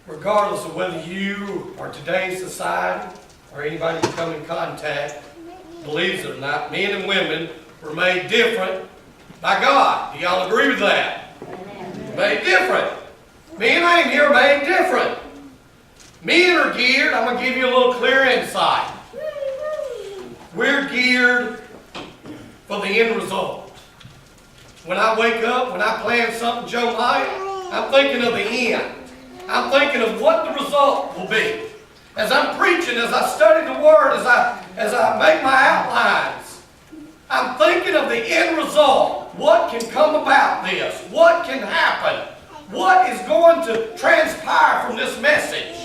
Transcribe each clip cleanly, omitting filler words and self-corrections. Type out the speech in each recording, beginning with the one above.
regardless of whether you or today's society or anybody you come in contact believes it or not, men and women were made different by God. Do y'all agree with that? Made different. Men ain't here made different. Men are geared, I'm going to give you a little clear insight. We're geared for the end result. When I wake up, when I plan something, Joe might, I'm thinking of the end. I'm thinking of what the result will be. As I'm preaching, as I study the Word, as I make my outlines, I'm thinking of the end result. What can come about this? What can happen? What is going to transpire from this message?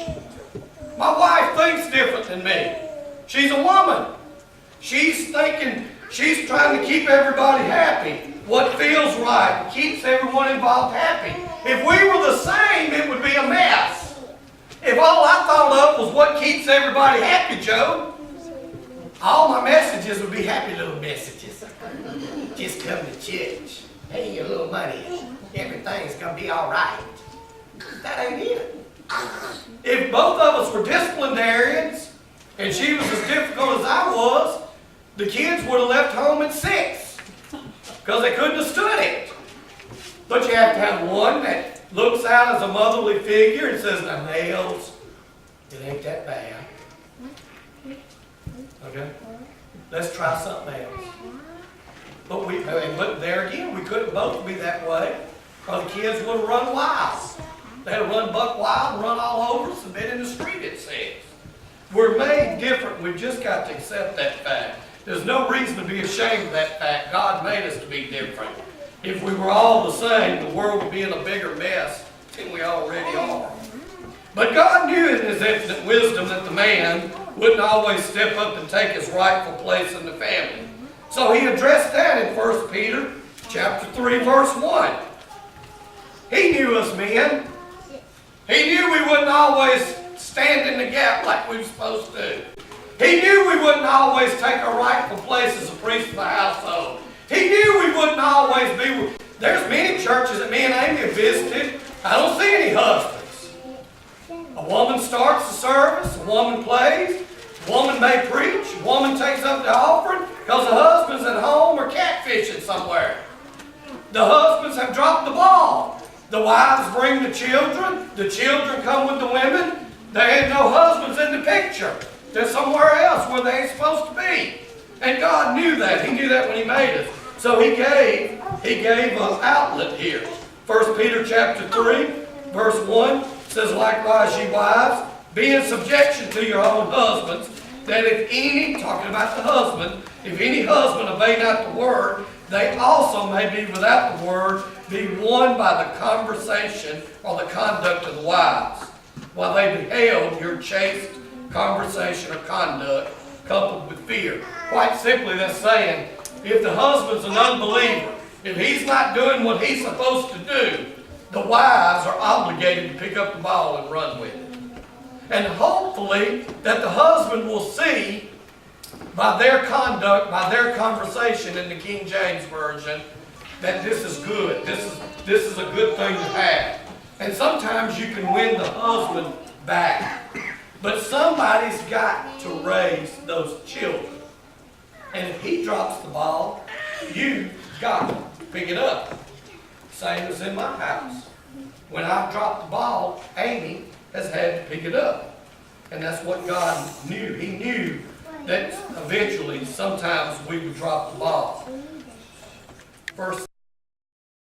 My wife thinks different than me. She's a woman. She's thinking, she's trying to keep everybody happy. What feels right keeps everyone involved happy. If we were the same, it would be a mess. If all I thought of was what keeps everybody happy, Joe, all my messages would be happy little messages. Just come to church. Pay your little money. Everything's going to be all right. That ain't it. If both of us were disciplinarians and she was as difficult as I was, the kids would have left home at 6 because they couldn't have stood it. But you have to have one that looks out as a motherly figure and says, now, Nels, it ain't that bad. Okay? Let's try something else. But there again, we couldn't both be that way, or the kids would have run wild. They'd have run buck wild and run all over us and been in the street at 6. We're made different. We've just got to accept that fact. There's no reason to be ashamed of that fact. God made us to be different. If we were all the same, the world would be in a bigger mess than we already are. But God knew in His infinite wisdom that the man wouldn't always step up and take his rightful place in the family. So He addressed that in 1 Peter chapter 3, verse 1. He knew us men. He knew we wouldn't always stand in the gap like we were supposed to. He knew we wouldn't always take our rightful place as a priest of the household. He knew we wouldn't always be. There's many churches that me and Amy have visited. I don't see any husbands. A woman starts the service, a woman plays, a woman may preach, a woman takes up the offering because the husband's at home or catfishing somewhere. The husbands have dropped the ball. The wives bring the children come with the women. There ain't no husbands in the picture. They're somewhere else where they ain't supposed to be. And God knew that. He knew that when He made us. So He gave an outlet here. 1 Peter chapter 3, verse 1 says, likewise, ye wives, be in subjection to your own husbands, that if any, talking about the husband, if any husband obey not the word, they also may be without the word, be won by the conversation or the conduct of the wives, while they beheld your chaste conversation or conduct coupled with fear. Quite simply, that's saying, if the husband's an unbeliever, if he's not doing what he's supposed to do, the wives are obligated to pick up the ball and run with it. And hopefully that the husband will see by their conduct, by their conversation in the King James Version, that this is good. This is a good thing to have. And sometimes you can win the husband back. But somebody's got to raise those children. And if he drops the ball, you got to pick it up. Same as in my house. When I've dropped the ball, Amy has had to pick it up. And that's what God knew. He knew that eventually, sometimes we would drop the ball. First